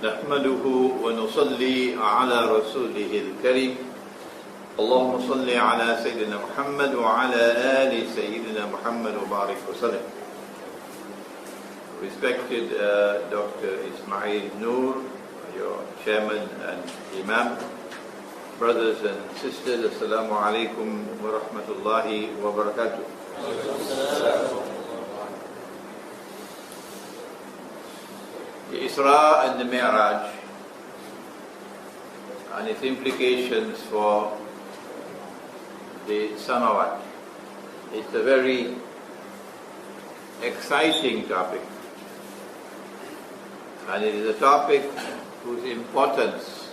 نحمده ونصلي على رسوله الكريم اللهم صل على سيدنا محمد وعلى آل سيدنا محمد وبارك وسلم. Respected Dr. Ismail Noor, your chairman and imam, brothers and sisters, assalamu alaikum wa rahmatullahi wa barakatuh. The Isra and the Mi'raj and its implications for the samawat. It's a very exciting topic, and it is a topic whose importance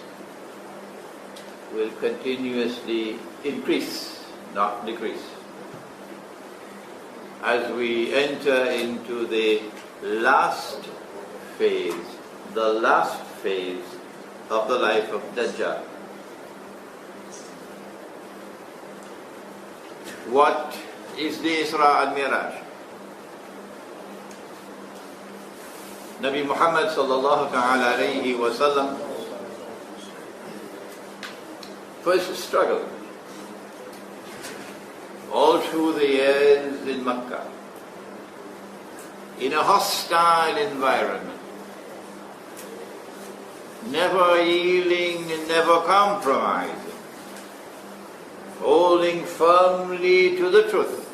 will continuously increase, not decrease, as we enter into the last phase of the life of Dajjal. What is the Isra and Mi'raj? Nabi Muhammad sallallahu ta'ala alayhi wa sallam first struggled all through the years in Makkah in a hostile environment, never yielding and never compromising, holding firmly to the truth,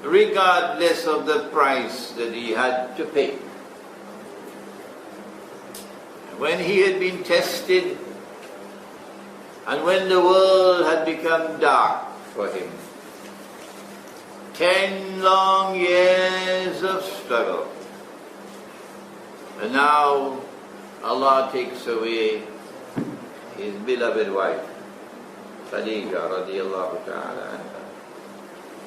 regardless of the price that he had to pay. When he had been tested, and when the world had become dark for him, 10 long years of struggle, and now Allah takes away his beloved wife, Khadija radiallahu ta'ala anha.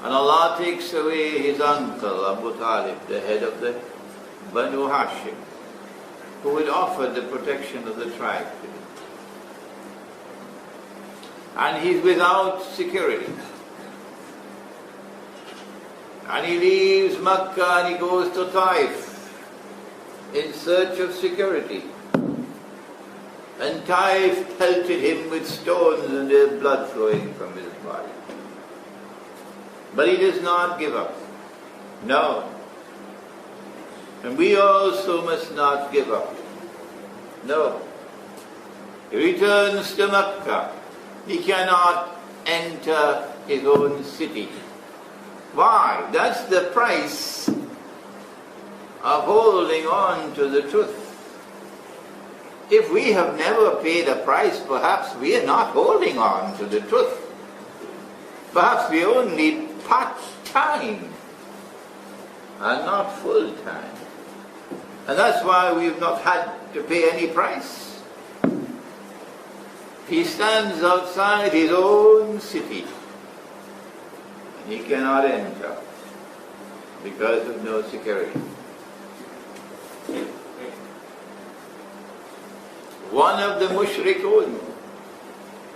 And Allah takes away his uncle Abu Talib, the head of the Banu Hashim, who had offered the protection of the tribe to him. And he's without security. And he leaves Makkah and he goes to Taif in search of security. And Taif pelted him with stones and there's blood flowing from his body. But he does not give up. No. And we also must not give up. No. He returns to Makkah. He cannot enter his own city. Why? That's the price of holding on to the truth. If we have never paid a price, perhaps we are not holding on to the truth. Perhaps we only part-time and not full-time. And that's why we've not had to pay any price. He stands outside his own city. He cannot enter because of no security. One of the mushrikun,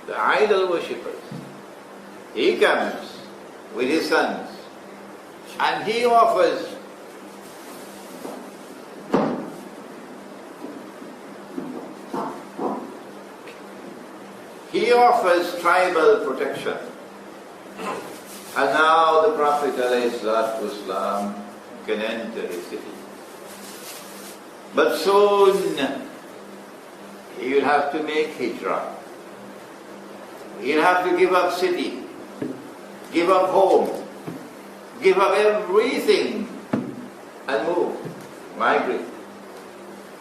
the idol worshippers, he comes with his sons and he offers tribal protection. And now the Prophet ﷺ can enter his city. But soon he will have to make hijrah. He'll have to give up city, give up home, give up everything and move, migrate.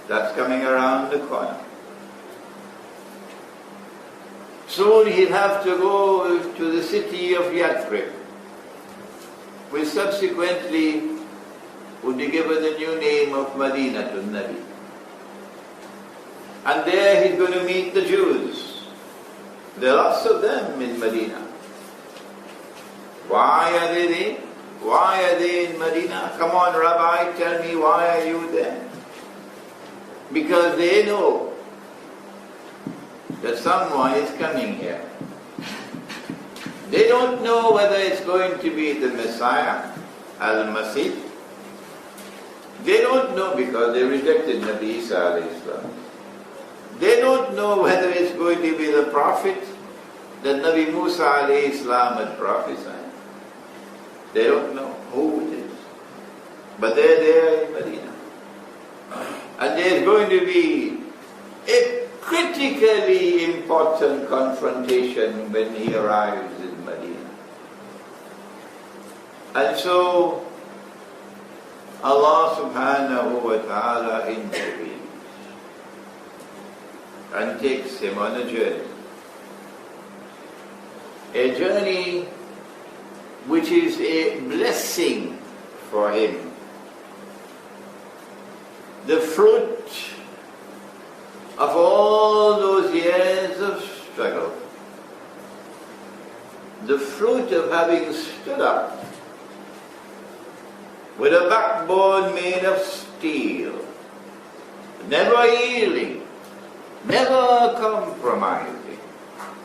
That's coming around the corner. Soon he'll have to go to the city of Yathrib, which subsequently would be given the new name of Medina to Nabi. And there he's going to meet the Jews. There are lots of them in Medina. Why are they there? Why are they in Medina? Come on, Rabbi, tell me, why are you there? Because they know that someone is coming here. They don't know whether it's going to be the Messiah, Al-Masih, They don't know because they rejected Nabi Isa alayhi salam. They don't know whether it's going to be the prophet that Nabi Musa alayhi salam had prophesied. They don't know who it is. But they're there in Medina. And there's going to be a critically important confrontation when he arrives in Medina. And so Allah subhanahu wa ta'ala intervenes and takes him on a journey. A journey which is a blessing for him. The fruit of all those years of struggle. The fruit of having stood up with a backbone made of steel, never yielding, never compromising,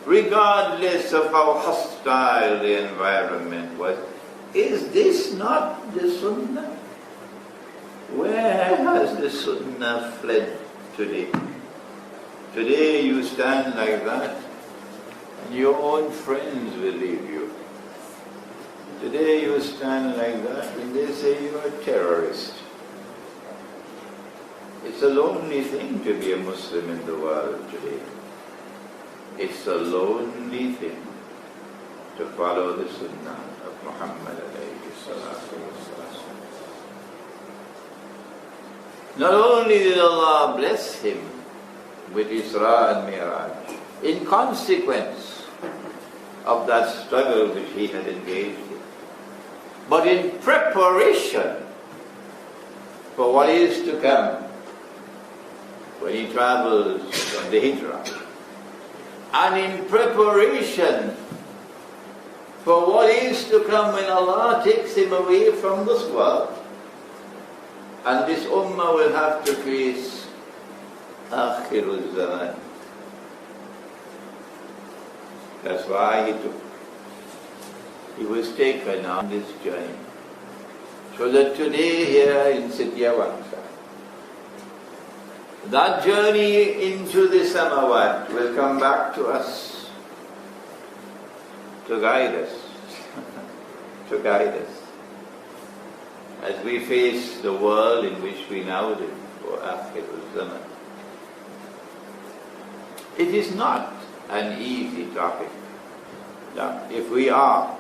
regardless of how hostile the environment was. Is this not the Sunnah? Where has the Sunnah fled today? Today you stand like that and your own friends will leave you. Today you stand like that and they say you are a terrorist. It's a lonely thing to be a Muslim in the world today. It's a lonely thing to follow the Sunnah of Muhammad alayhi salatu wasalam. Not only did Allah bless him with Isra and Miraj, in consequence of that struggle which he had engaged in, but in preparation for what is to come when he travels on the Hijrah, and in preparation for what is to come when Allah takes him away from this world, and this ummah will have to face الزمان. That's why he was taken on this journey. So that today here in Siddhyavansa, that journey into the Samawat will come back to us, to guide us, to guide us, as we face the world in which we now live, for الزمان. It is not an easy topic. Now, if we are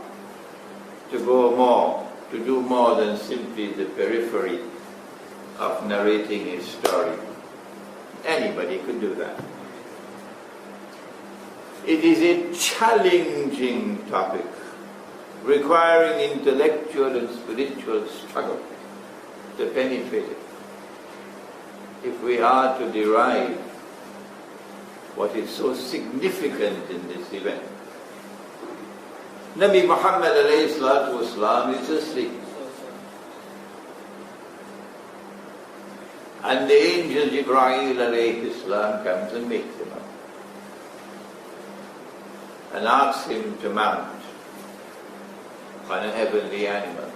to go more, to do more than simply the periphery of narrating a story, anybody could do that. It is a challenging topic, requiring intellectual and spiritual struggle to penetrate it. If we are to derive what is so significant in this event. Nabi Muhammad alayhi salatu wasalam is asleep. And the angel Jibreel alayhi salam comes and wakes him up and asks him to mount on a heavenly animal,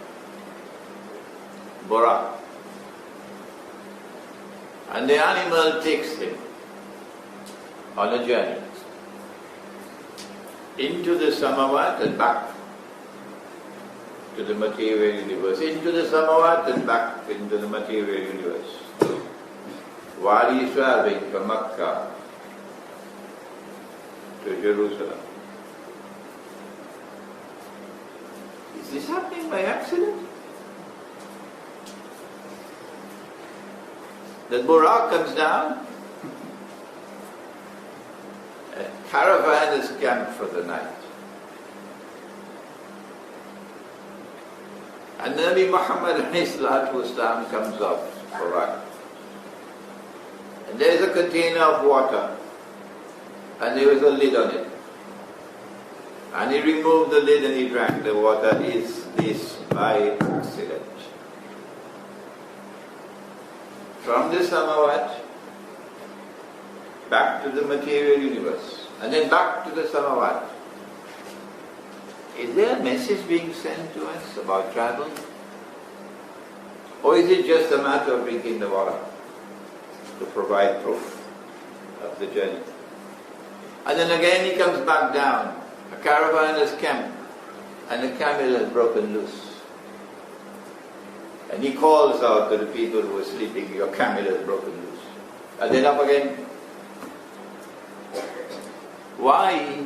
Buraq. And the animal takes him on a journey into the Samawat and back to the material universe, into the Samawat and back into the material universe, while he is traveling from Makkah to Jerusalem. Is this happening by accident? That Buraq comes down, a caravan is camped for the night, and Nabi Muhammad comes off Buraq, and there is a container of water, and there was a lid on it, and he removed the lid and he drank the water. Is this by accident? From the Samawat back to the material universe, and then back to the Samawat. Is there a message being sent to us about travel? Or is it just a matter of drinking the water to provide proof of the journey? And then again he comes back down. A caravan has camped and the camel has broken loose. And he calls out to the people who are sleeping, your camel has broken loose. And then up again. Why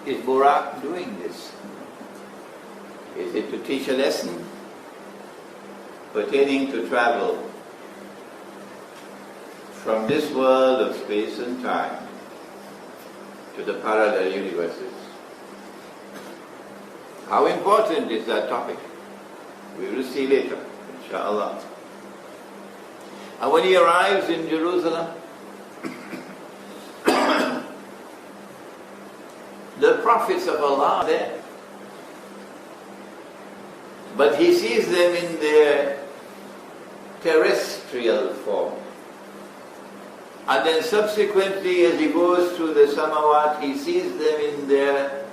is Burak doing this? Is it to teach a lesson pertaining to travel from this world of space and time to the parallel universes? How important is that topic? We will see later, inshallah. And when he arrives in Jerusalem, the prophets of Allah are there. But he sees them in their terrestrial form. And then subsequently, as he goes through the Samawat, he sees them in their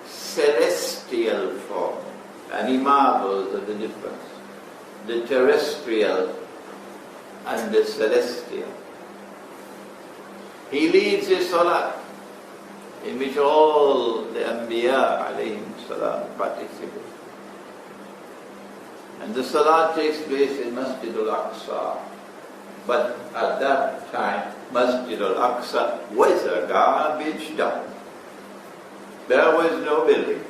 celestial form. And he marvels at the difference. The terrestrial and the celestial. He leads a salat in which all the Anbiya alayhim salam participate. And the salat takes place in Masjid al-Aqsa. But at that time, Masjid al-Aqsa was a garbage dump. There was no building.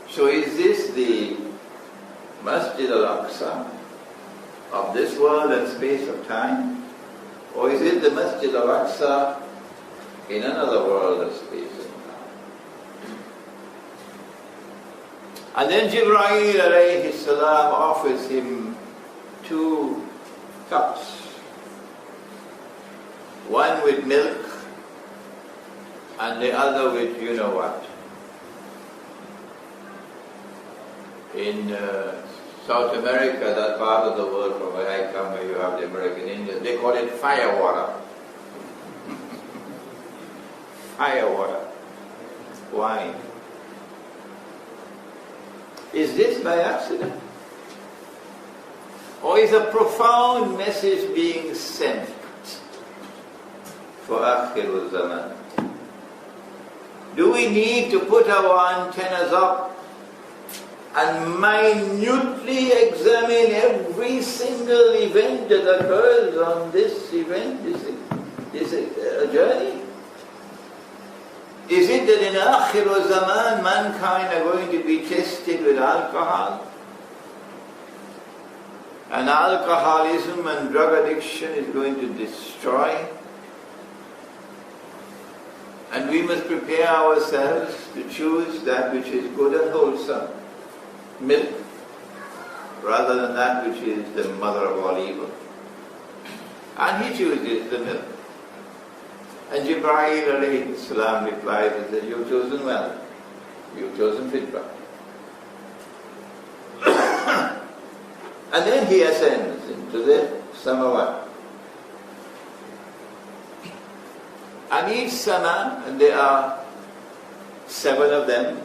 So is this the Masjid al-Aqsa of this world and space of time? Or is it the Masjid al-Aqsa in another world of space and time? And then Jibreel alayhi salam offers him 2 cups. One with milk and the other with you know what. In South America, that part of the world from where I come, where you have the American Indians, they call it fire water. Fire water. Wine. Is this by accident? Or is a profound message being sent for Akhirul Zaman? Do we need to put our antennas up and minutely examine every single event that occurs on this event, this journey? Is it that in Akhirul Zaman mankind are going to be tested with alcohol? And alcoholism and drug addiction is going to destroy? And we must prepare ourselves to choose that which is good and wholesome, milk, rather than that which is the mother of all evil. And he chooses the milk. And Jibreel alayhi salam replies and says, you've chosen well, you've chosen fitra. And then he ascends into the Samawat. And each Sama, and there are 7 of them,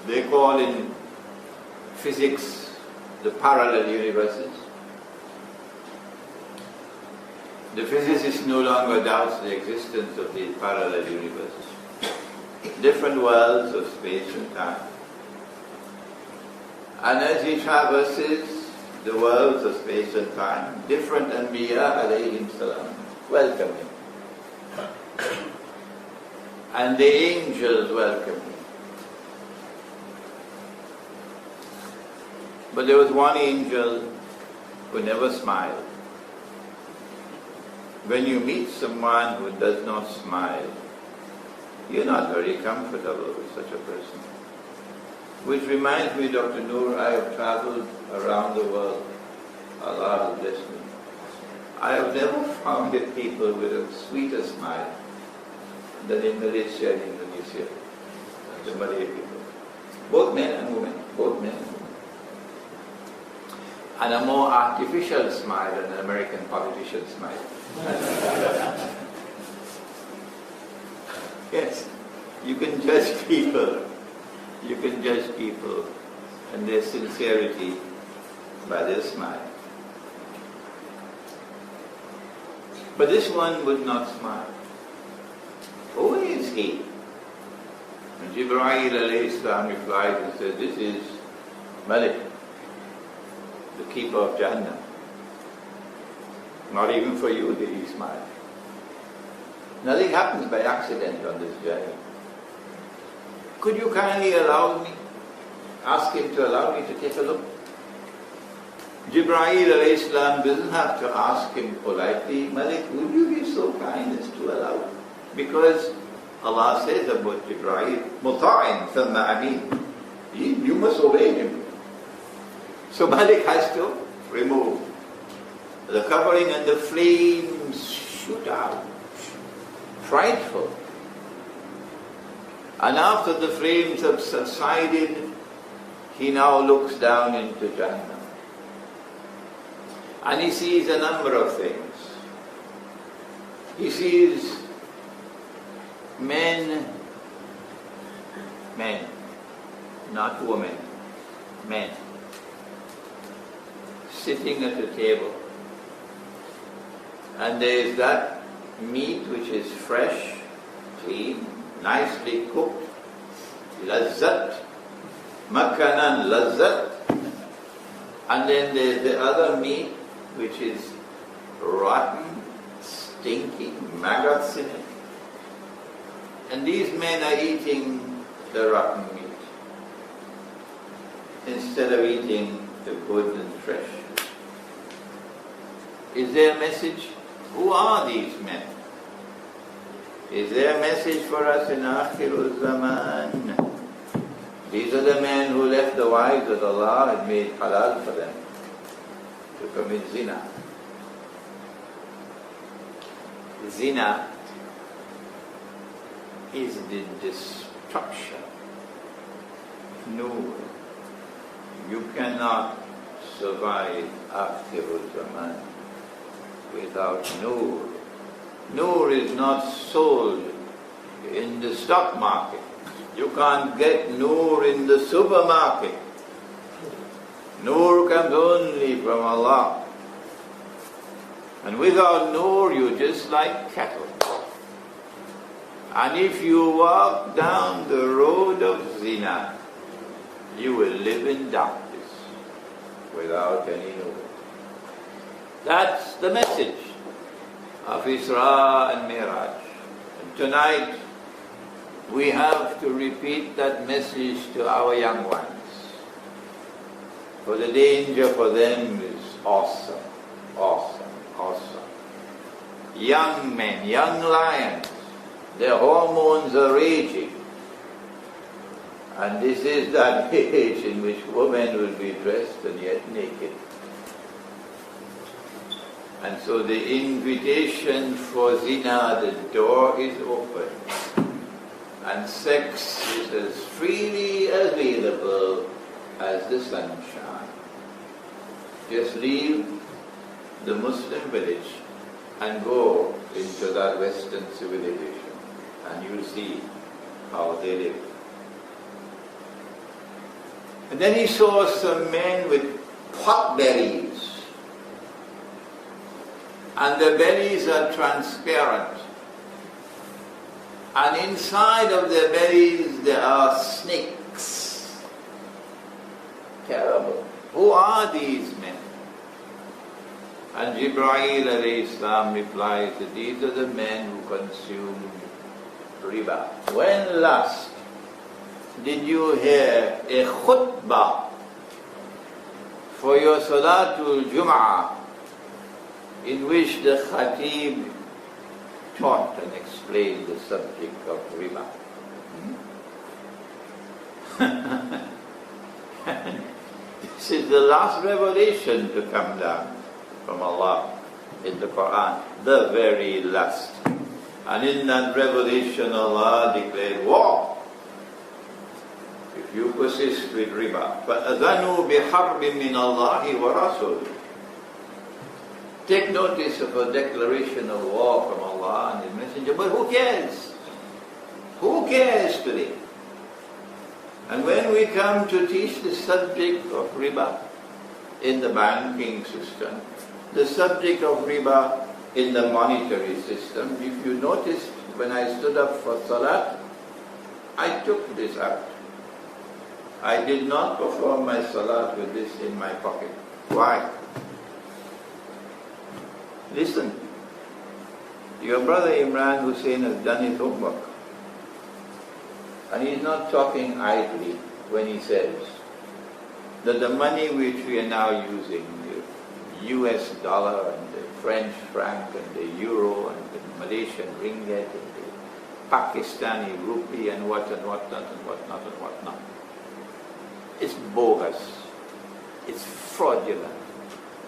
they call in physics the parallel universes. The physicist no longer doubts the existence of these parallel universes. Different worlds of space and time. And as he traverses the worlds of space and time, different Anbiya alayhim salam welcome him. And the angels welcome him. But there was one angel who never smiled. When you meet someone who does not smile, you're not very comfortable with such a person. Which reminds me, Dr. Noor, I have traveled around the world. Allah has blessed me. I have never found a people with a sweeter smile than in Malaysia and Indonesia, the Malay people. Both men and women, both men and women. And a more artificial smile than an American politician smile. Yes, you can judge people judge people and their sincerity by their smile. But this one would not smile. Who is he? And Jibreel alayhi salam replied and said, this is Malik, the keeper of Jannah. Not even for you did he smile. Nothing happens by accident on this journey. Could you kindly ask him to allow me to take a look? Jibreel alayhi salam doesn't have to ask him politely, Malik, would you be so kind as to allow me? Because Allah says about Jibreel, مُطَاعٍ ثَمَّ أَمِينٍ. You must obey him. So Malik has to remove the covering and the flames shoot out. Frightful. And after the flames have subsided, he now looks down into Jannah. And he sees a number of things. He sees men, not women, men, sitting at a table. And there is that meat which is fresh, clean, nicely cooked, lazzat, makanan lazzat. And then there's the other meat which is rotten, stinky, maggots in it. And these men are eating the rotten meat instead of eating the good and fresh. Is there a message? Who are these men? Is there a message for us in الزمان? These are the men who left the wives that Allah had made halal for them to commit zina. Zina is the destruction. No, you cannot survive الزمان without Nur. Nur is not sold in the stock market. You can't get Nur in the supermarket. Nur comes only from Allah. And without Nur, you're just like cattle. And if you walk down the road of zina, you will live in darkness without any Nur. That's the message of Isra and Miraj. And tonight, we have to repeat that message to our young ones. For the danger for them is awesome, awesome, awesome. Young men, young lions, their hormones are raging. And this is that age in which women will be dressed and yet naked. And so the invitation for zina, the door is open. And sex is as freely available as the sunshine. Just leave the Muslim village and go into that Western civilization and you'll see how they live. And then he saw some men with pot bellies. And the bellies are transparent. And inside of their bellies there are snakes. Terrible. Who are these men? And Jibreel alayhi salam replies that these are the men who consume riba. When last did you hear a khutbah for your Salatul Jum'ah in which the Khatib taught and explained the subject of riba? This is the last revelation to come down from Allah in the Quran, the very last. And in that revelation Allah declared war. If you persist with riba, فَأَذَنُوا بِحَرْبٍ مِّنَ اللَّهِ وَرَسُولِهِ. Take notice of a declaration of war from Allah and His Messenger, but who cares? Who cares today? And when we come to teach the subject of riba in the banking system, the subject of riba in the monetary system, if you noticed when I stood up for salat, I took this out. I did not perform my salat with this in my pocket. Why? Listen, your brother Imran Hussein has done his homework. And he's not talking idly when he says that the money which we are now using, the US dollar and the French franc and the euro and the Malaysian ringgit and the Pakistani rupee and whatnot and whatnot, it's bogus, it's fraudulent,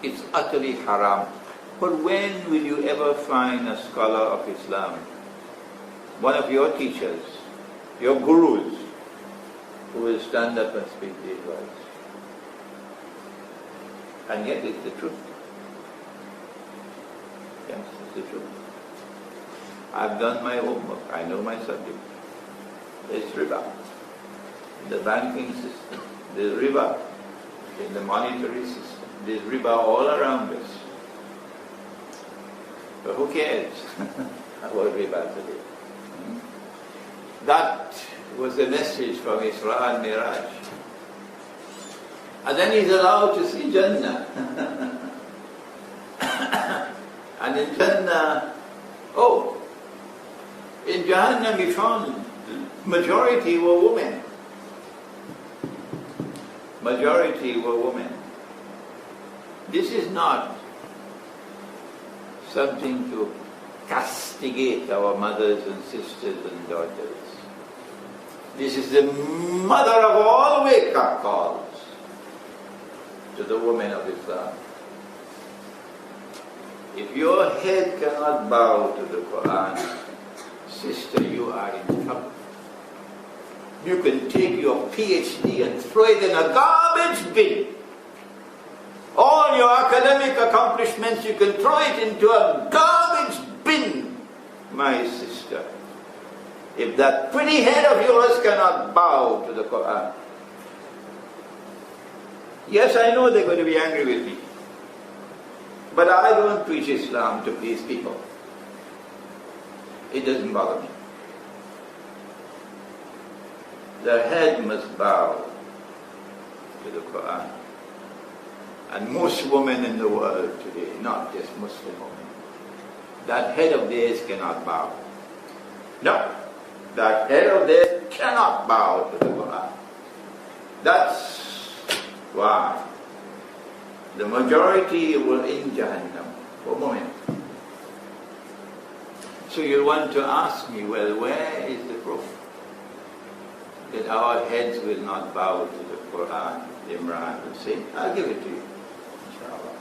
it's utterly haram. But when will you ever find a scholar of Islam, one of your teachers, your gurus, who will stand up and speak these words? And yet it's the truth. Yes, it's the truth. I've done my homework. I know my subject. There's riba in the banking system. There's riba in the monetary system. There's riba all around us. But who cares about riba today? That was the message from Isra and Miraj. And then he's allowed to see Jannah. And in Jannah, in Jahannam we found majority were women. Majority were women. This is not something to castigate our mothers and sisters and daughters. This is the mother of all wake-up calls to the women of Islam. If your head cannot bow to the Quran, sister, you are in trouble. You can take your PhD and throw it in a garbage bin. All your academic accomplishments, you can throw it into a garbage bin, my sister. If that pretty head of yours cannot bow to the Quran. Yes, I know they're going to be angry with me. But I don't preach Islam to please people. It doesn't bother me. The head must bow to the Quran. And most women in the world today, not just Muslim women, that head of theirs cannot bow. No, that head of theirs cannot bow to the Quran. That's why the majority were in Jahannam for women. So you want to ask me, well, where is the proof that our heads will not bow to the Quran? Imran will say, I'll give it to you, inshallah.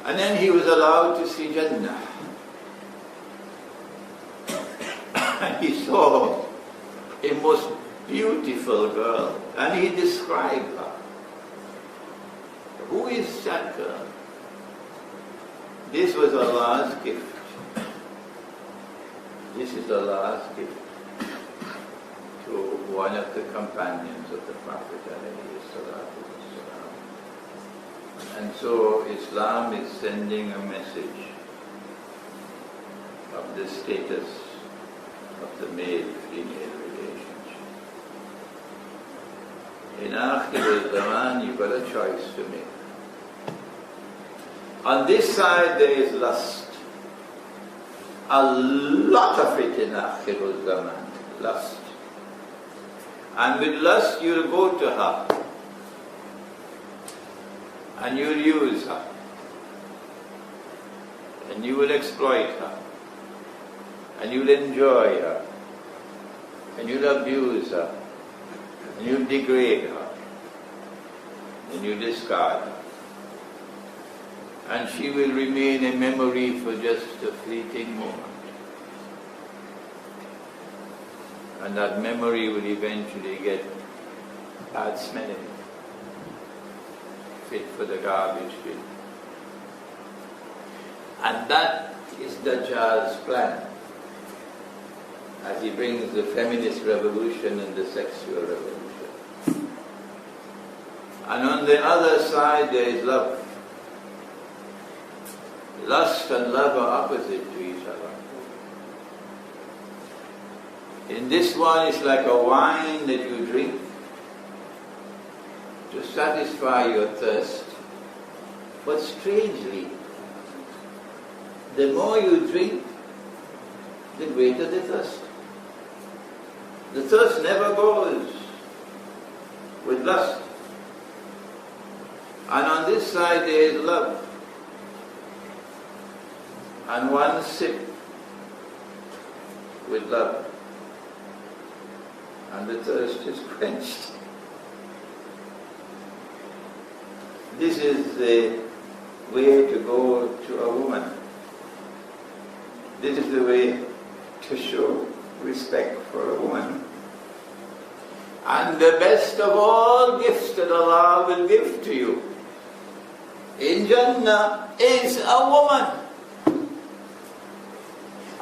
And then he was allowed to see Jannah. And he saw a most beautiful girl, and he described her. Who is that girl? This was Allah's gift. This is Allah's gift to one of the companions of the Prophet ﷺ. And so Islam is sending a message of the status of the male-female relationship. In al-Zaman, you've got a choice to make. On this side there is lust. A lot of it in al-Zaman, lust. And with lust you'll go to her. And you'll use her. And you will exploit her. And you'll enjoy her. And you'll abuse her. And you'll degrade her. And you'll discard her. And she will remain a memory for just a fleeting moment. And that memory will eventually get bad smelling, fit for the garbage bin. And that is Dajjal's plan. as he brings the feminist revolution and the sexual revolution. And on the other side there is love. Lust and love are opposite to each other. In this one it's like a wine that you drink to satisfy your thirst. But strangely, the more you drink, the greater the thirst. The thirst never goes with lust. And on this side there is love. And one sip with love, and the thirst is quenched. This is the way to go to a woman. This is the way to show respect for a woman. And the best of all gifts that Allah will give to you in Jannah is a woman.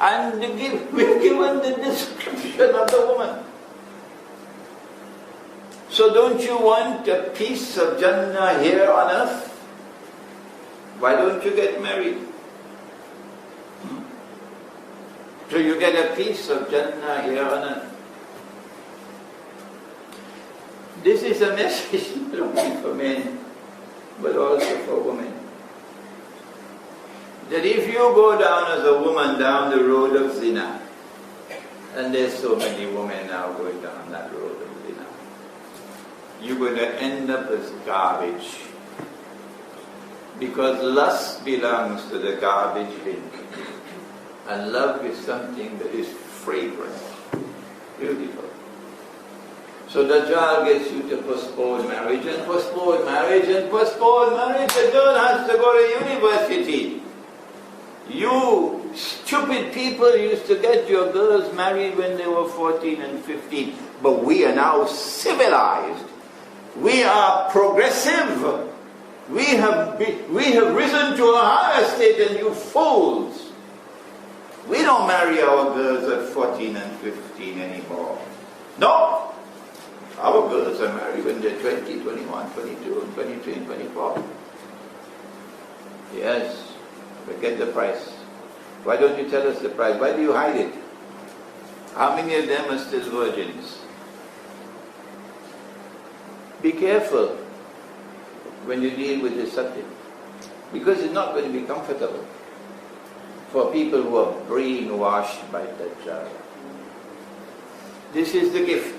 And we've given the description of the woman. So don't you want a piece of Jannah here on earth? Why don't you get married? So you get a piece of Jannah here on earth. This is a message not only for men, but also for women. That if you go down as a woman down the road of zina, and there's so many women now going down that road of zina, you're going to end up as garbage. Because lust belongs to the garbage bin. And love is something that is fragrant, beautiful. So Dajjal gets you to postpone marriage and postpone marriage and postpone marriage. The girl has to go to university. You stupid people used to get your girls married when they were 14 and 15. But we are now civilized. We are progressive. We have risen to a higher state than you fools. We don't marry our girls at 14 and 15 anymore. No. Our girls are married when they're 20, 21, 22, and 23, and 24. Yes. Forget the price. Why don't you tell us the price? Why do you hide it? How many of them are still virgins? Be careful when you deal with this subject, because it's not going to be comfortable for people who are brainwashed by Dajjal. This is the gift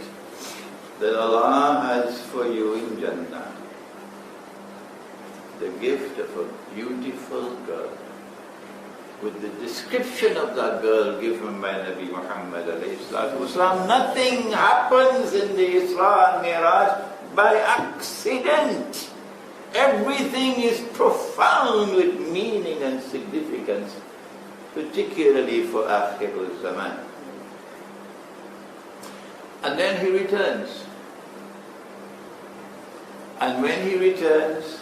that Allah has for you in Jannah. The gift of a beautiful girl, with the description of that girl given by Nabi Muhammad ﷺ. Nothing happens in the Isra and Miraj by accident. Everything is profound with meaning and significance, particularly for Akhirul Zaman. And then he returns. And when he returns,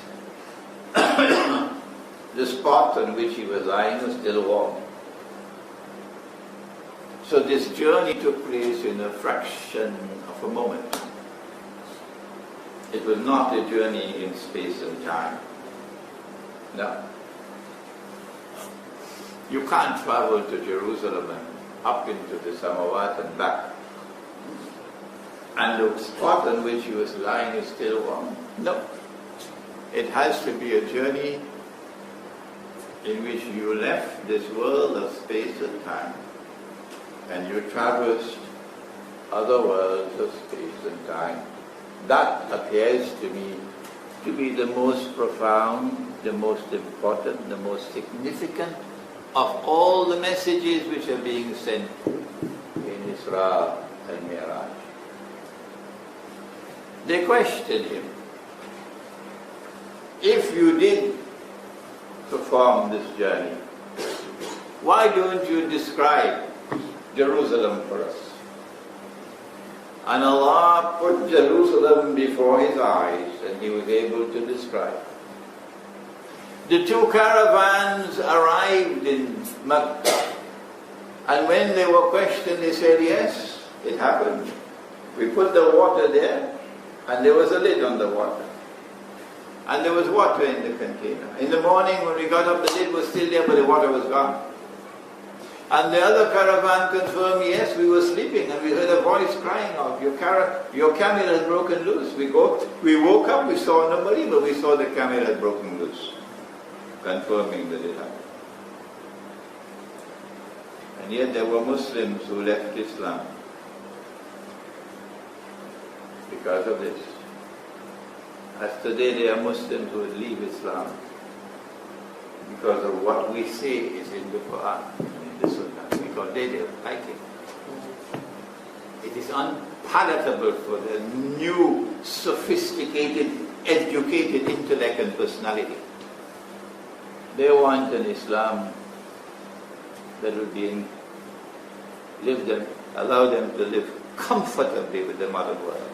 the spot on which he was lying was still warm. So this journey took place in a fraction of a moment. It was not a journey in space and time. No. You can't travel to Jerusalem and up into the Samawat and back. And the spot on which he was lying is still warm. No. It has to be a journey in which you left this world of space and time, and you traversed other worlds of space and time. That appears to me to be the most profound, the most important, the most significant of all the messages which are being sent in Isra and Miraj. They questioned him. If you did perform this journey, why don't you describe Jerusalem for us? And Allah put Jerusalem before his eyes, and he was able to describe. The two caravans arrived in Mecca, And when they were questioned, they said, yes, it happened. We put the water there, and there was a lid on the water. And there was water in the container. In the morning when we got up, the lid was still there, but the water was gone. And the other caravan confirmed, yes, we were sleeping and we heard a voice crying out, your camel has broken loose. We woke up, we saw nobody, but we saw the camel had broken loose, confirming that it happened. And yet there were Muslims who left Islam because of this. As today there are Muslims who would leave Islam because of what we say is in the Quran and in the Sunnah, because they don't like it. It is unpalatable for the new, sophisticated, educated intellect and personality. They want an Islam that would allow them to live comfortably with the modern world.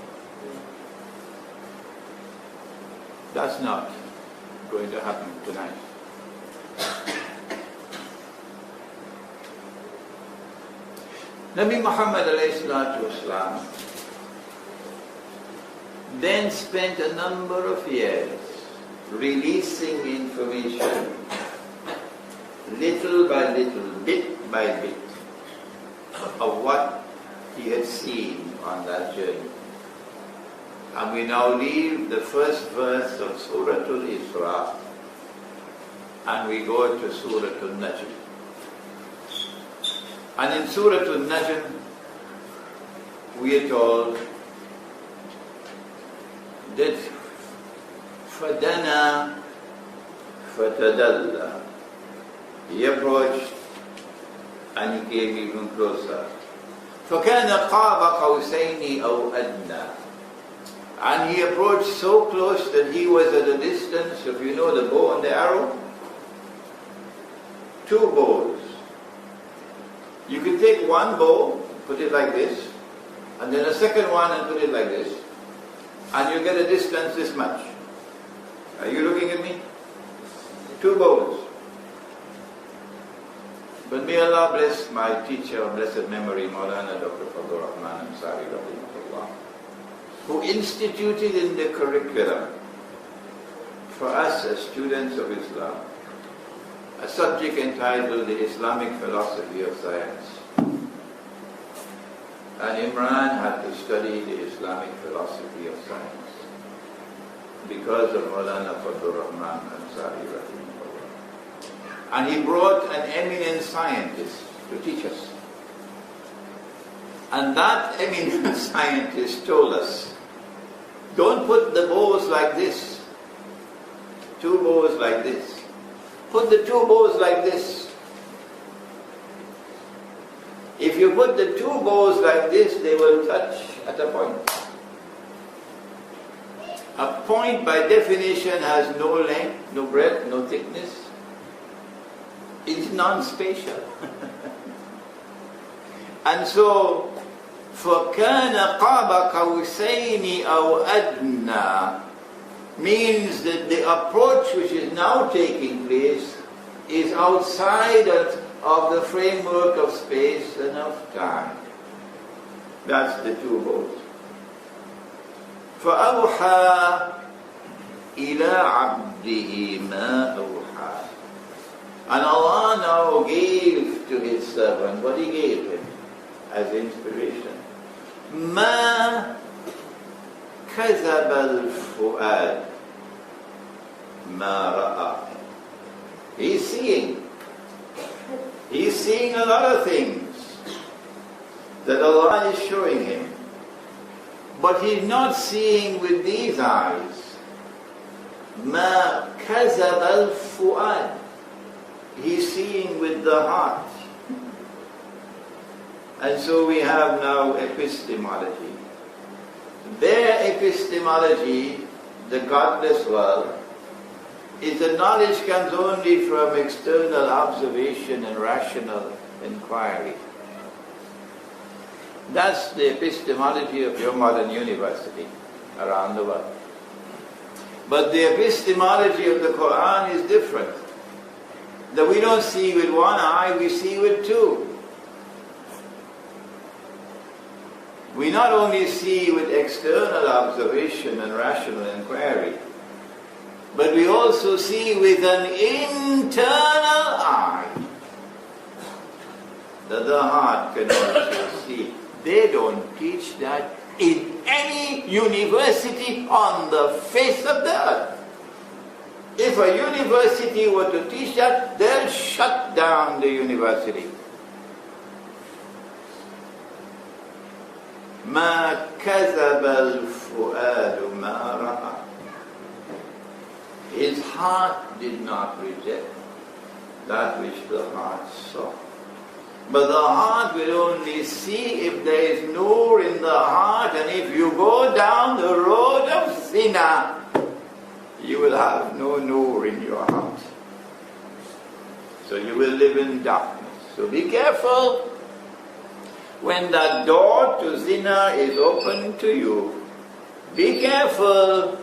That's not going to happen tonight. Nabi Muhammad ﷺ then spent a number of years releasing information, little by little, bit by bit, of what he had seen on that journey. And we now leave the first verse of Surah Al-Israء and we go to Surah Al-Najm. And in Surah Al-Najm we are told that فَدَنَا فَتَدَلَّى. He approached and he came even closer. فَكَانَ قَابَ قَوْسَيْنِ أَوْ أَدْنَى. And he approached so close that he was at a distance, if you know the bow and the arrow, 2 bows. You can take one bow, put it like this, and then a second one and put it like this, and you get a distance this much. Are you looking at me? 2 bows. But may Allah bless my teacher of blessed memory, Maulana Dr. Rahman Ansari, who instituted in the curriculum for us as students of Islam a subject entitled The Islamic Philosophy of Science. And Imran had to study the Islamic philosophy of science because of Maulana Rahman Ansari. And he brought an eminent scientist to teach us. And that eminent scientist told us, don't put the bows like this, 2 bows like this. Put the 2 bows like this. If you put the 2 bows like this, they will touch at a point. A point by definition has no length, no breadth, no thickness. It's non-spatial. And so, فَكَانَ قَابَ قَوْسَيْنِ أَوْ أَدْنَى means that the approach which is now taking place is outside of the framework of space and of time. That's the 2 bows. فَأَوْحَى إِلَىٰ عَبْدِهِ مَا أَوْحَى. And Allah now gave to His servant what He gave him as inspiration. مَا كَذَبَ الْفُؤَادِ مَا رَأَى. He's seeing a lot of things that Allah is showing him. But he's not seeing with these eyes. مَا كَذَبَ الْفُؤَادِ. He's seeing with the heart. And so we have now epistemology. Their epistemology, the godless world, is that knowledge comes only from external observation and rational inquiry. That's the epistemology of your modern university around the world. But the epistemology of the Quran is different. That we don't see with one eye, we see with 2. we not only see with external observation and rational inquiry, but we also see with an internal eye that the heart can also see. They don't teach that in any university on the face of the earth. If a university were to teach that, they'll shut down the university. ما كذب الفؤاد ما رأى. His heart did not reject that which the heart saw. But the heart will only see if there is nur in the heart, and if you go down the road of zina, you will have no nur in your heart. So you will live in darkness. So be careful when that door to zina is open to you. Be careful.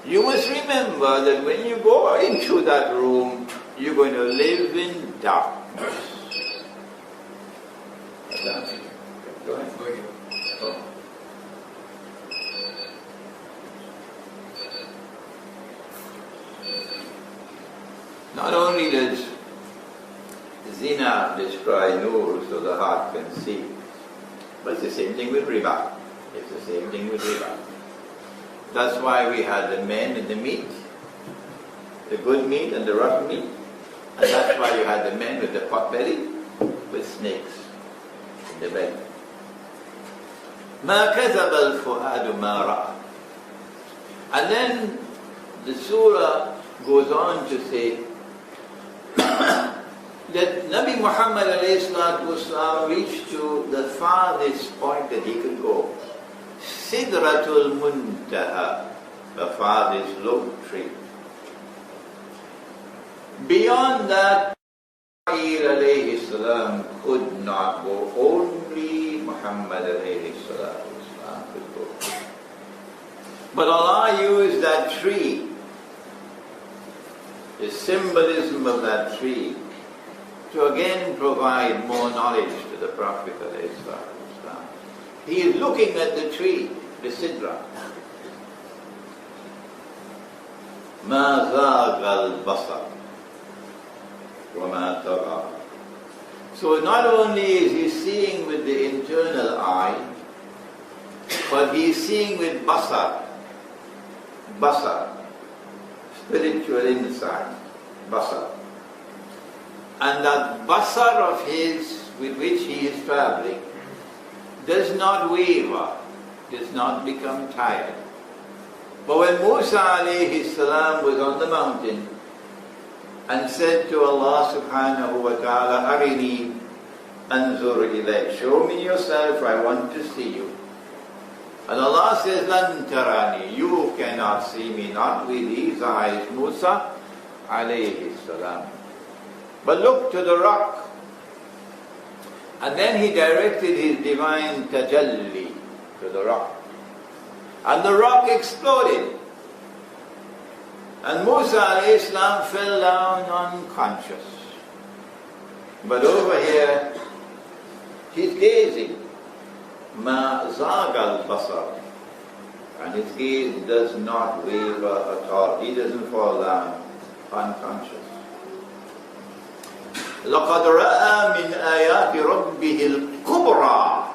You must remember that when you go into that room, you're going to live in darkness. Go ahead. Oh. Not only does zina destroy nur so the heart can see, but it's the same thing with riba. It's the same thing with riba. That's why we had the men and the meat, the good meat and the rotten meat. And that's why you had the men with the pot belly, with snakes in the belly. ما كذب الفؤاد ما رأى. And then the surah goes on to say that Nabi Muhammad ﷺ reached to the farthest point that he could go. Sidratul Muntaha, the farthest low tree. Beyond that, alayhi salam could not go. Only Muhammad alayhi salam could go. But Allah used that tree, the symbolism of that tree, to again provide more knowledge to the Prophet alayhi salam. He is looking at the tree, the sidra. ما زاغ البصر وما طغى. So not only is he seeing with the internal eye, but he is seeing with basar, spiritual insight, basar. And that basar of his with which he is traveling does not waver, does not become tired. But when Musa alayhi salam was on the mountain and said to Allah subhanahu wa ta'ala, Arini anzur ilayk, show me yourself, I want to see you. And Allah says, Lan tarani, you cannot see me, not with these eyes, Musa alayhi salam. But look to the rock. And then he directed his divine tajalli to the rock. And the rock exploded. And Musa alayhi salam fell down unconscious. But over here, he's gazing. Ma zaga al-basar. And his gaze does not waver at all. He doesn't fall down unconscious. لَقَدْ رَأَى مِنْ آيَاتِ رَبِّهِ الْكُبْرَى.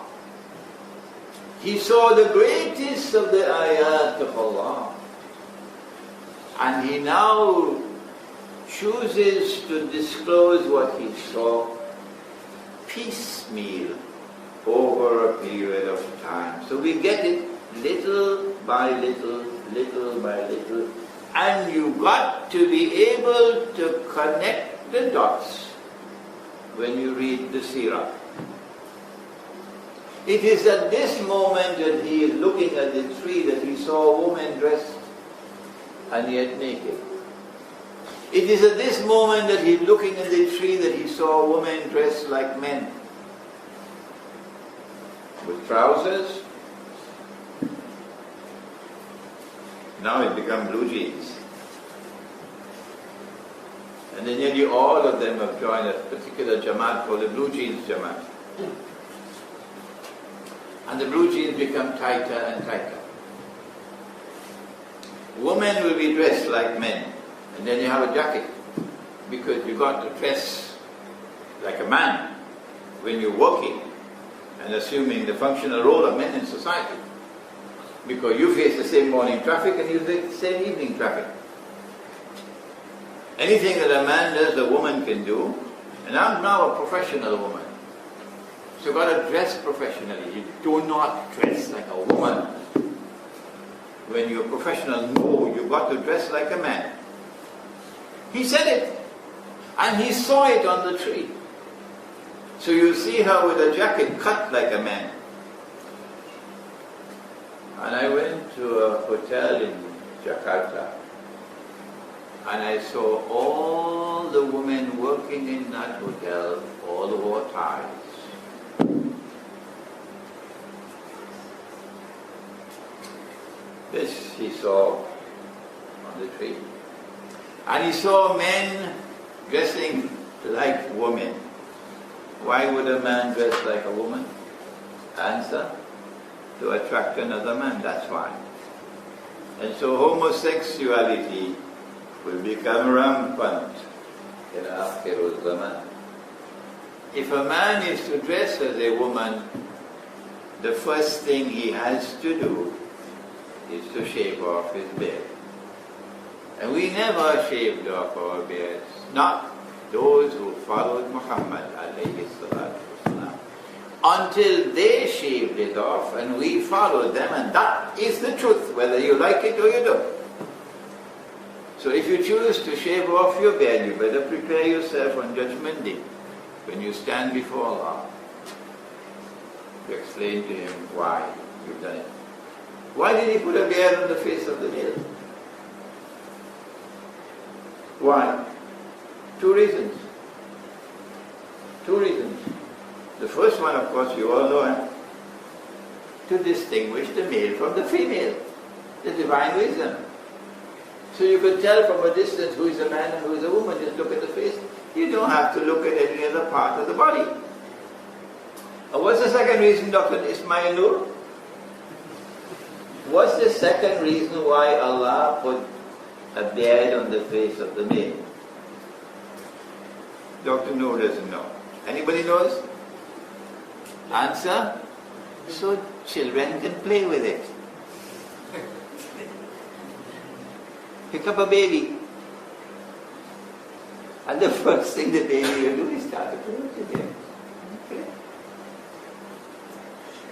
He saw the greatest of the ayat of Allah. And he now chooses to disclose what he saw piecemeal over a period of time. So we get it little by little, little by little. And you've got to be able to connect the dots when you read the seerah. It is at this moment that he is looking at the tree that he saw a woman dressed and yet naked. It is at this moment that he is looking at the tree that he saw a woman dressed like men, with trousers. Now it becomes blue jeans. And then nearly all of them have joined a particular Jamaat called the Blue Jeans Jamaat. and the blue jeans become tighter and tighter. Women will be dressed like men, and then you have a jacket, because you've got to dress like a man when you're working and assuming the functional role of men in society. Because you face the same morning traffic and you face the same evening traffic. Anything that a man does, a woman can do. And I'm now a professional woman. So you've got to dress professionally. You do not dress like a woman. When you're a professional, no, you've got to dress like a man. He said it. And he saw it on the tree. So you see her with a jacket cut like a man. And I went to a hotel in Jakarta, and I saw all the women working in that hotel, all wore ties. This he saw on the tree. And he saw men dressing like women. Why would a man dress like a woman? Answer: to attract another man, that's why. And so homosexuality will become rampant in الزمان. If a man is to dress as a woman, the first thing he has to do is to shave off his beard. And we never shaved off our beards, not those who followed Muhammad alayhi salatu wasalam, until they shaved it off and we followed them, and that is the truth, whether you like it or you don't. So if you choose to shave off your beard, you better prepare yourself on Judgment Day, when you stand before Allah, to explain to Him why you've done it. Why did He put a beard on the face of the male? Why? Two reasons. Two reasons. The first one, of course, you all know, to distinguish the male from the female, the divine wisdom. So you can tell from a distance who is a man and who is a woman, just look at the face. You don't have to look at any other part of the body. And what's the second reason, Dr. Ismail Nur? What's the second reason why Allah put a beard on the face of the male? Dr. Nur doesn't know. Anybody knows? Answer: so children can play with it. Pick up a baby, and the first thing the baby will do is start to play with it. Okay.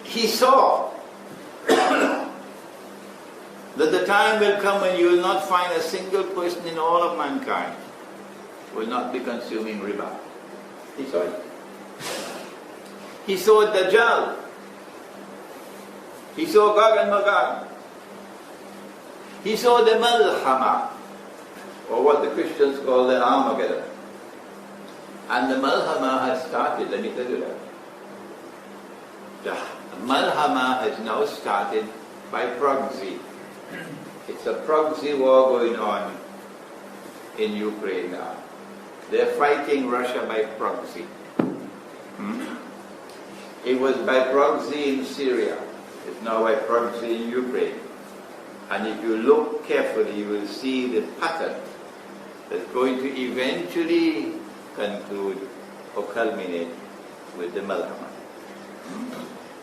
He saw that the time will come when you will not find a single person in all of mankind who will not be consuming riba. He saw it. He saw Dajjal. He saw Gog and Magog. He saw the Malhama, or what the Christians call the Armageddon. And the Malhama has started, let me tell you that. The Malhama has now started by proxy. It's a proxy war going on in Ukraine now. They're fighting Russia by proxy. It was by proxy in Syria. It's now by proxy in Ukraine. And if you look carefully, you will see the pattern that's going to eventually conclude or culminate with the Malhama.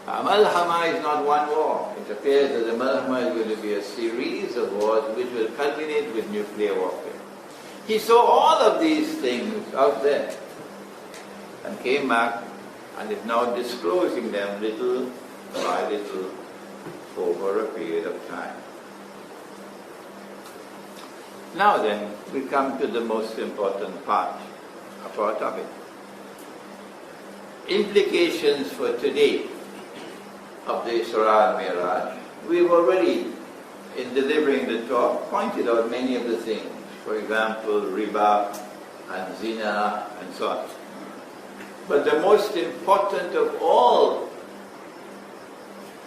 Malhama is not one war. It appears that the Malhama is going to be a series of wars which will culminate with nuclear warfare. He saw all of these things out there and came back and is now disclosing them little by little over a period of time. Now then, we come to the most important part of our topic. Implications for today of the Isra and Miraj. We've already, in delivering the talk, pointed out many of the things. For example, riba and zina and so on. But the most important of all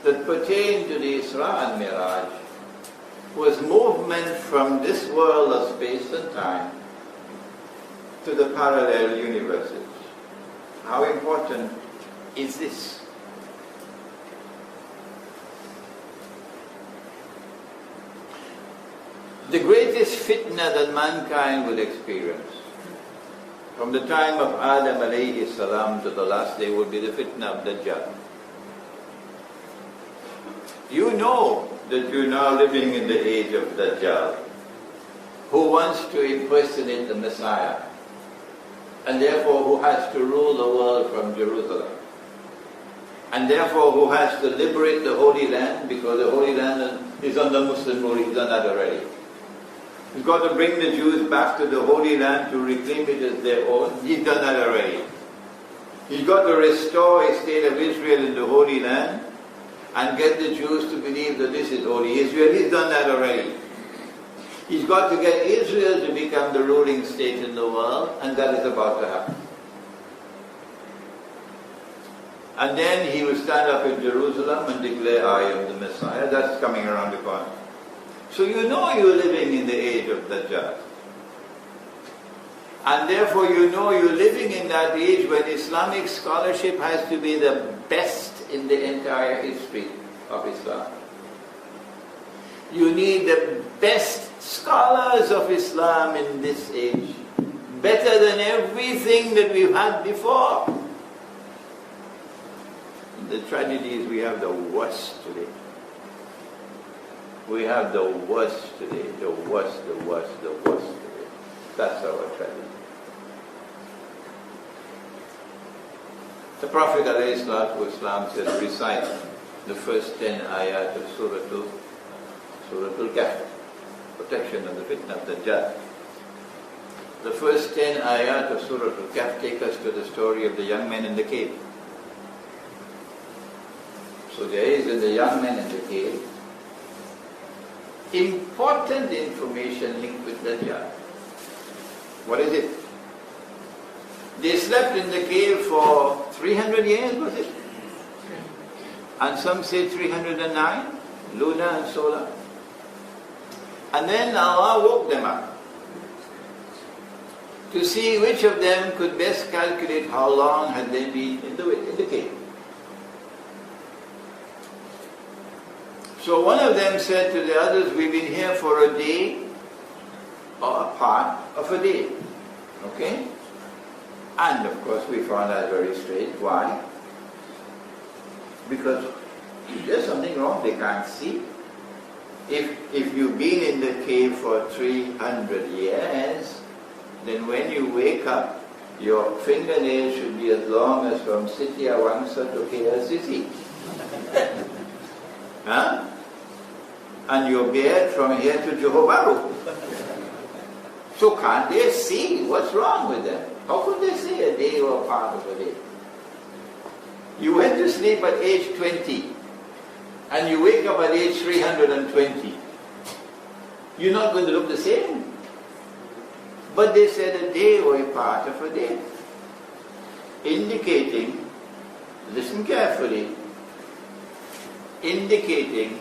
that pertain to the Isra and Miraj was movement from this world of space and time to the parallel universes. How important is this? The greatest fitna that mankind will experience, from the time of Adam alayhi salam to the last day, will be the fitna of Dajjal. You know that you're now living in the age of Dajjal, who wants to impersonate the Messiah, and therefore who has to rule the world from Jerusalem, and therefore who has to liberate the Holy Land, because the Holy Land is under Muslim rule. He's done that already. He's got to bring the Jews back to the Holy Land to reclaim it as their own. He's done that already. He's got to restore a state of Israel in the Holy Land and get the Jews to believe that this is Holy Israel. He's done that already. He's got to get Israel to become the ruling state in the world, and that is about to happen. And then he will stand up in Jerusalem and declare, I am the Messiah. That's coming around the corner. So you know you're living in the age of Dajjal. And therefore you know you're living in that age when Islamic scholarship has to be the best in the entire history of Islam. You need the best scholars of Islam in this age, better than everything that we've had before. The tragedy is we have the worst today. We have the worst today, the worst today. That's our tragedy. The Prophet ﷺ said, recite the first 10 ayat of Surah Al-Kahf, protection of the fitna of Dajjal. The first 10 ayat of Surah Al-Kahf take us to the story of the young men in the cave. So there is in the young men in the cave important information linked with Dajjal. What is it? They slept in the cave for 300 years, was it? And some say 309, lunar and solar. And then Allah woke them up to see which of them could best calculate how long had they been in the cave. So one of them said to the others, we've been here for a day, or a part of a day. Okay? And of course we found that very strange. Why? Because there's something wrong, they can't see. If you've been in the cave for 300 years, then when you wake up, your fingernails should be as long as from Siti Awangsa to KLCC. Huh? And your beard from here to Johor Bahru. So can't they see what's wrong with them? How could they see a day or part of a day? You went to sleep at age 20 and you wake up at age 320. You're not going to look the same. But they said a day or a part of a day. Indicating, listen carefully, indicating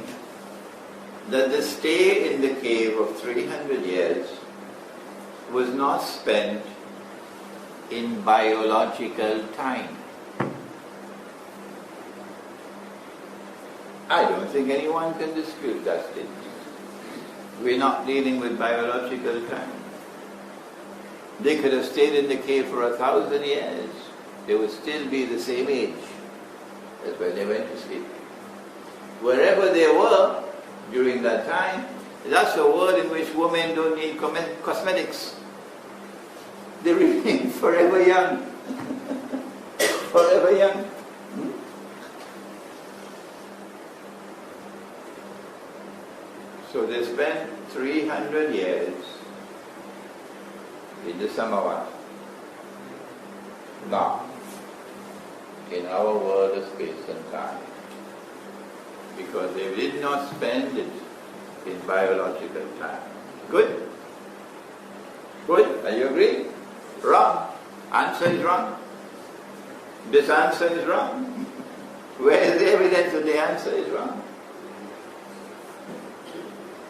that the stay in the cave of 300 years was not spent in biological time. I don't think anyone can dispute that statement. We're not dealing with biological time. They could have stayed in the cave for 1,000 years. They would still be the same age as when they went to sleep. Wherever they were during that time, that's a world in which women don't need cosmetics. They remain forever young. Forever young. So they spent 300 years in the Samawat. Now, in our world of space and time, because they did not spend it in biological time. Good? Good? Are you agree? Wrong. Answer is wrong. This answer is wrong. Where is the evidence that the answer is wrong?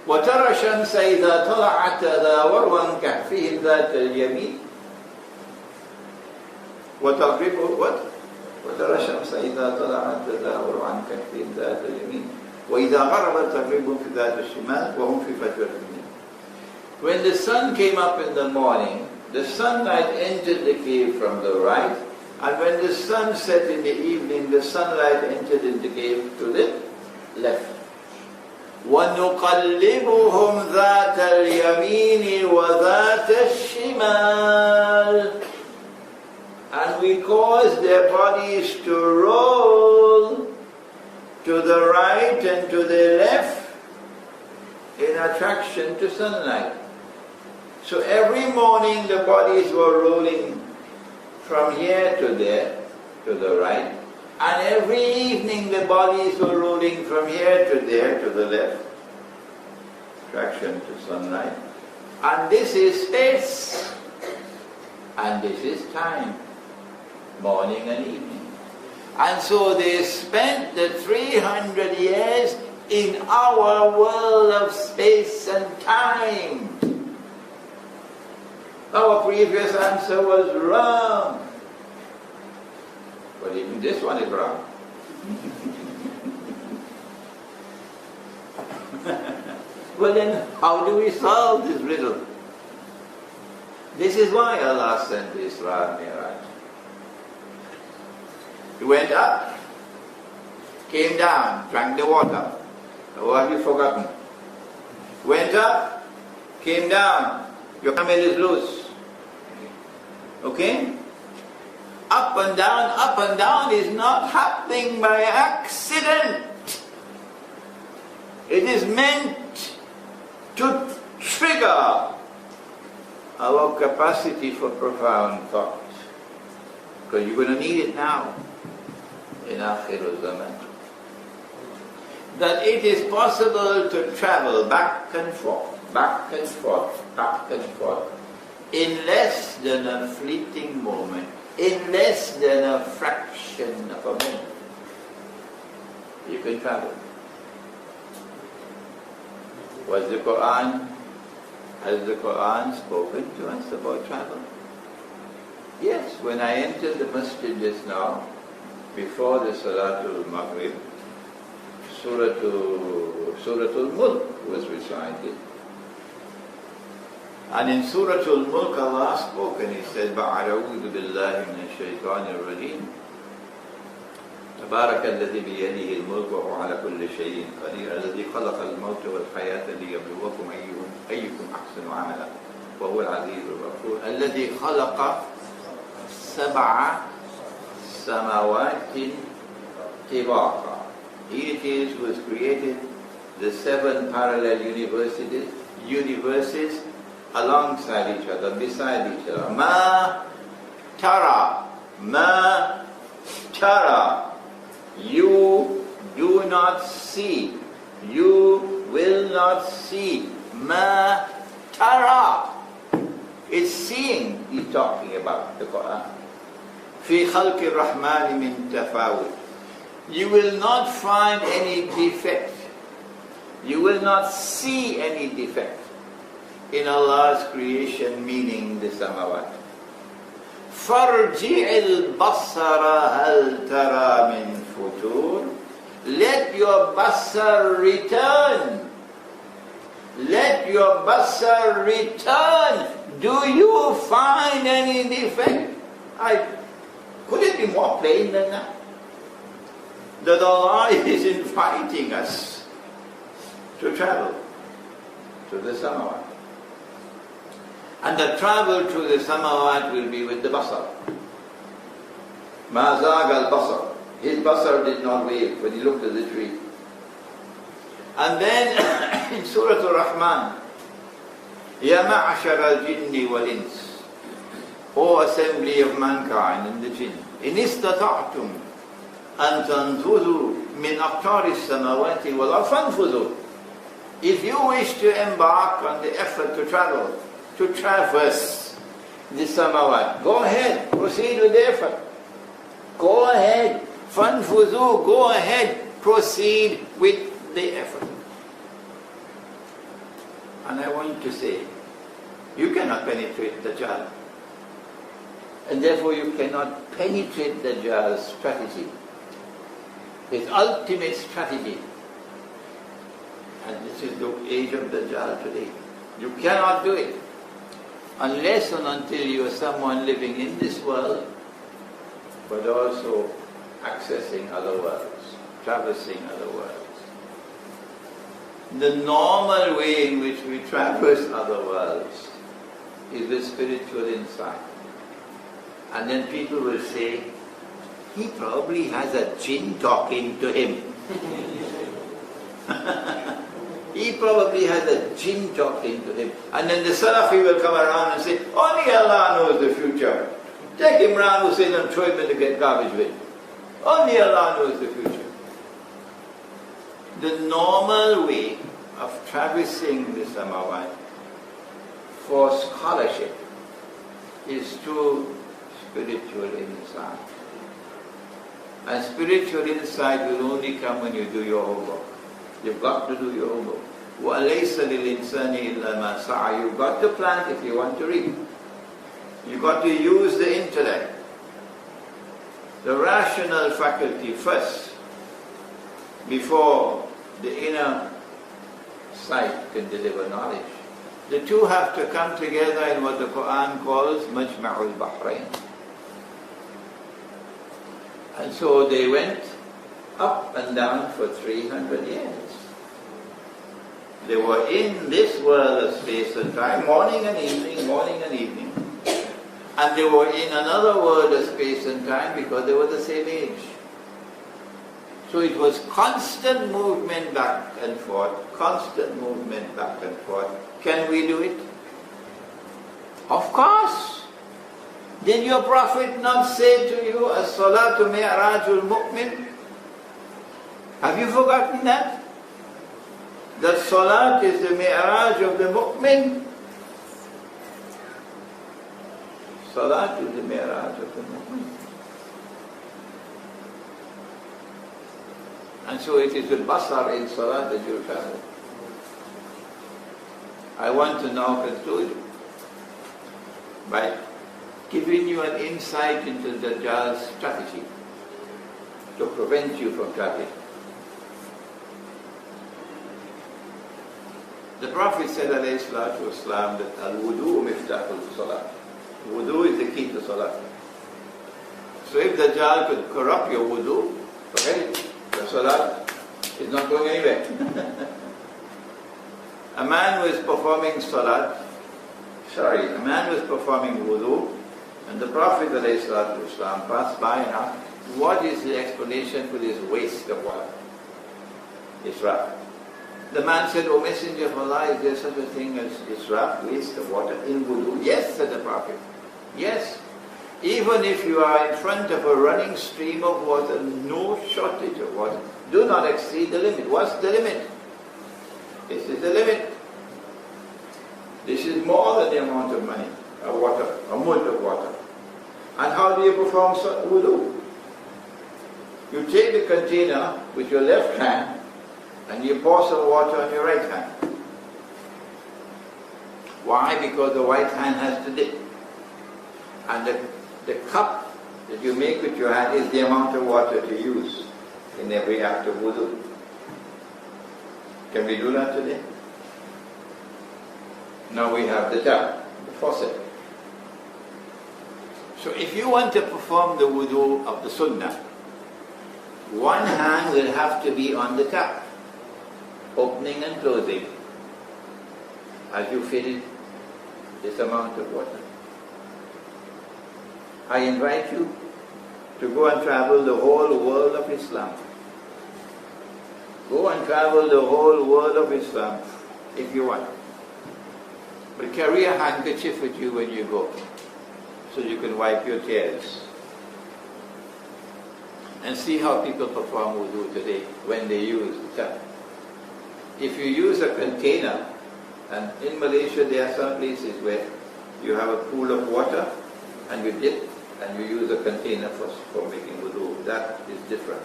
وترى الشمس إذا طلعت تداور عن كهفهم ذات اليمين وترى الشمس إذا طلعت تداور عن كهفهم ذات اليمين وإذا غربت تغربهم في ذات الشمال وهم في فترة منه. When the sun came up in the morning, the sunlight entered the cave from the right, and when the sun set in the evening, the sunlight entered in the cave to the left. وَنُقَلِّبُهُمْ ذَاتَ الْيَمِينِ وَذَاتَ الشِّمَالِ. And we cause their bodies to roll to the right and to the left in attraction to sunlight. So every morning the bodies were rolling from here to there, to the right, and every evening the bodies were rolling from here to there, to the left. Attraction to sunlight. And this is space, and this is time, morning and evening. And so they spent the 300 years in our world of space and time. Our previous answer was wrong. But even this one is wrong. Well then, how do we solve this riddle? This is why Allah sent the Isra and Miraj. He went up, came down, drank the water. Or have you forgotten? Went up, came down, your camel is loose. Okay? Up and down is not happening by accident. It is meant to trigger our capacity for profound thought. Because you're going to need it now in Zaman. That it is possible to travel back and forth, back and forth, back and forth, in less than a fleeting moment, in less than a fraction of a minute. You can travel. Has the Quran spoken to us about travel? Yes, when I entered the masjid just now, before the Salatul Maghrib, Suratul Mulk was recited. And in Suratul Mulk Allah spoke and He said, بَعَرَوْذُ بِاللَّهِ مِنَ الشَّيْطَانِ الرَّجِيمِ تبارك الذي بيده الملك وهو على كل شيء قدير الذي خلق الموت والحياة ليبلوكم أيكم أحسن عملا وهو العزيز الغفور الذي خلق 7 سماوات طباقا. He it is who has created the 7 parallel universes alongside each other, beside each other. Ma tara. You do not see. You will not see. Ma tara. It's seeing he's talking about the Quran. Fi khalqi rahmani min tafawut. You will not find any defect. You will not see any defect in Allah's creation, meaning the samawat. فَارْجِعِ الْبَصَّرَ هَلْ تَرَى مِنْ فُتُورٍ. Let your basar return. Let your basar return. Do you find any defect? Could it be more plain than that? That Allah is inviting us to travel to the samawat. And the travel to the samawat will be with the basar. Ma zaga al-basar. His basar did not wave when he looked at the tree. And then in Surah Al-Rahman, Ya ma'ashar al-jinni wal-ins, O assembly of mankind and the jinn, in istata'tum an tanfuzu min aqtari as-samawati wal-ard fanfuzu. If you wish to embark on the effort to travel, to traverse the samawat, go ahead, proceed with the effort. Go ahead, fanfuzu, go ahead, proceed with the effort. And I want to say, you cannot penetrate the Dajjal. And therefore you cannot penetrate the Dajjal's strategy. His ultimate strategy. And this is the age of the Dajjal today. You cannot do it unless and until you are someone living in this world, but also accessing other worlds, traversing other worlds. The normal way in which we traverse other worlds is with spiritual insight. And then people will say, he probably has a jinn talking to him. He probably has a jinn talking to him. And then the Salafi will come around and say, only Allah knows the future. Take Imran Hussain and throw him in the garbage bin. Only Allah knows the future. The normal way of traversing the Samawat for scholarship is through spiritual insight. And spiritual insight will only come when you do your homework. You've got to do your homework. وَأَلَيْسَ لِلْإِنسَانِ إِلَّا مَا سَعَى. You've got to plant if you want to read. You've got to use the intellect, the rational faculty first, before the inner sight can deliver knowledge. The two have to come together in what the Quran calls Majma'ul Bahrain. And so they went up and down for 300 years. They were in this world of space and time, morning and evening, morning and evening. And they were in another world of space and time because they were the same age. So it was constant movement back and forth, constant movement back and forth. Can we do it? Of course. Did your Prophet not say to you, As-salatu mi'rajul mu'min? Have you forgotten that? That salat is the mi'raj of the mu'min. Salat is the mi'raj of the mu'min. And so it is with basar in salat that you travel. I want to now conclude by giving you an insight into the Dajjal's strategy to prevent you from traveling. The Prophet said, alayhi salatu wasalam, that al-wudu miftahul salat. Wudu is the key to salat. So if the Dajjal could corrupt your wudu, forget it. The salat is not going anywhere. A man was performing wudu, and the Prophet ﷺ passed by and asked, what is the explanation for this waste of water? Israf. The man said, O Messenger of Allah, is there such a thing as israf, waste of water in wudu? Yes, said the Prophet. Yes. Even if you are in front of a running stream of water, no shortage of water, do not exceed the limit. What's the limit? This is the limit. This is more than the amount of money, of water, a mud of water. And how do you perform wudu? You take the container with your left hand and you pour some water on your right hand. Why? Because the right hand has to dip. And the cup that you make with your hand is the amount of water to use in every act of wudu. Can we do that today? Now we have the tap, the faucet. So if you want to perform the wudu of the sunnah, one hand will have to be on the tap, opening and closing, as you fill this amount of water. I invite you to go and travel the whole world of Islam. Go and travel the whole world of Islam if you want. But carry a handkerchief with you when you go, so you can wipe your tears. And see how people perform wudu today when they use the tap. If you use a container, and in Malaysia there are some places where you have a pool of water and you dip and you use a container for making wudu, that is different.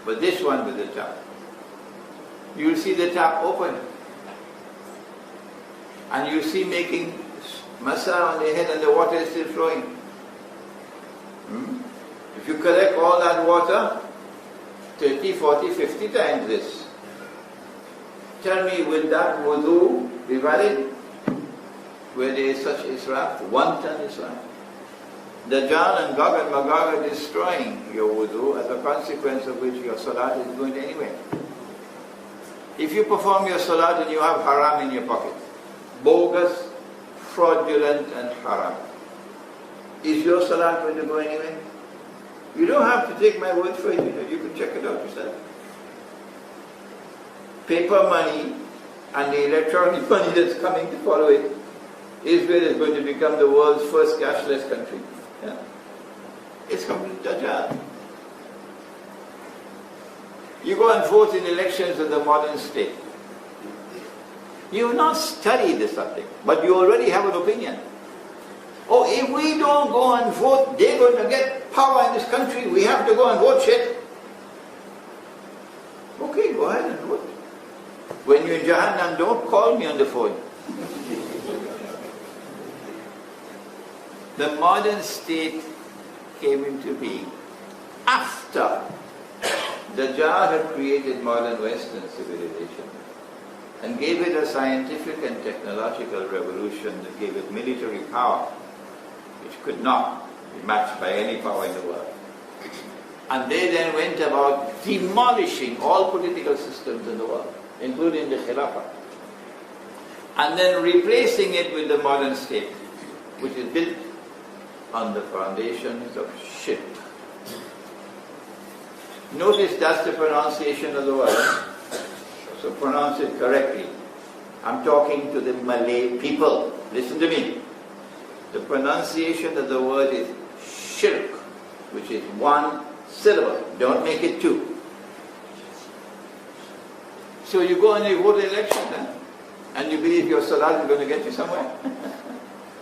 But this one with the tap, you will see the tap open. And you see making masa on the head and the water is still flowing. If you collect all that water, 30, 40, 50 times this, tell me, will that wudu be valid? where there is such israf, wanton israf. Dajjal and Gog and Magog are destroying your wudu, as a consequence of which your salat is going anywhere. If you perform your salat and you have haram in your pocket, bogus, fraudulent and haram, is your salat going to go anywhere? You don't have to take my word for it, you can check it out yourself. Paper money and the electronic money that's coming to follow it, Israel is going to become the world's first cashless country. Yeah. It's complete Dajjal. You go and vote in elections in the modern state. You have not studied the subject, but you already have an opinion. Oh, if we don't go and vote, they're going to get power in this country. We have to go and vote, shit. Okay, go ahead and vote. When you're in Jahannam, don't call me on the phone. The modern state came into being after Dajjal had created modern Western civilization and gave it a scientific and technological revolution that gave it military power, which could not be matched by any power in the world. And they then went about demolishing all political systems in the world, including the Khilafah, and then replacing it with the modern state, which is built on the foundations of shirk. Notice that's the pronunciation of the word, so pronounce it correctly. I'm talking to the Malay people. Listen to me. The pronunciation of the word is shirk, which is one syllable. Don't make it two. So you go and you vote the election then, and you believe your salat is going to get you somewhere?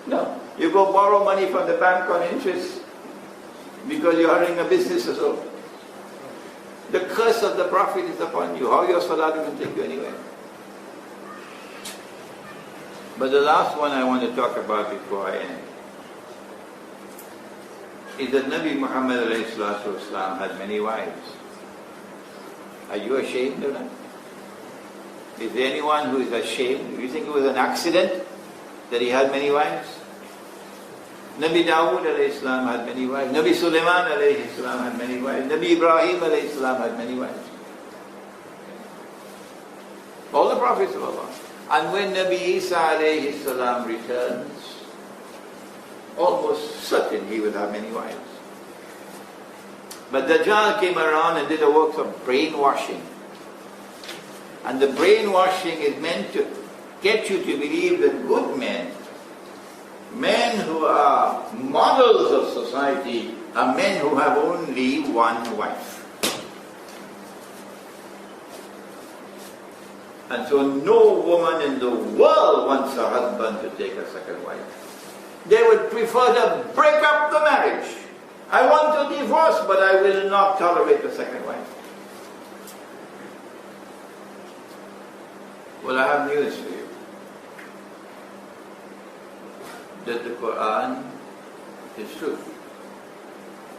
No. You go borrow money from the bank on interest because you're running a business or so. The curse of the Prophet is upon you. How your salat will take you anywhere? But the last one I want to talk about before I end is that Nabi Muhammad ﷺ had many wives. Are you ashamed of that? Is there anyone who is ashamed? Do you think it was an accident that he had many wives? Nabi Dawood ﷺ had many wives. Nabi Sulaiman ﷺ had many wives. Nabi Ibrahim ﷺ had many wives. All the prophets of Allah. And when Nabi Isa ﷺ returns, almost certain he will have many wives. But Dajjal came around and did the works of brainwashing. And the brainwashing is meant to get you to believe that good men, men who are models of society, are men who have only one wife. And so no woman in the world wants her husband to take a second wife. They would prefer to break up the marriage. I want to divorce, but I will not tolerate a second wife. Well, I have news for you. That the Quran is true.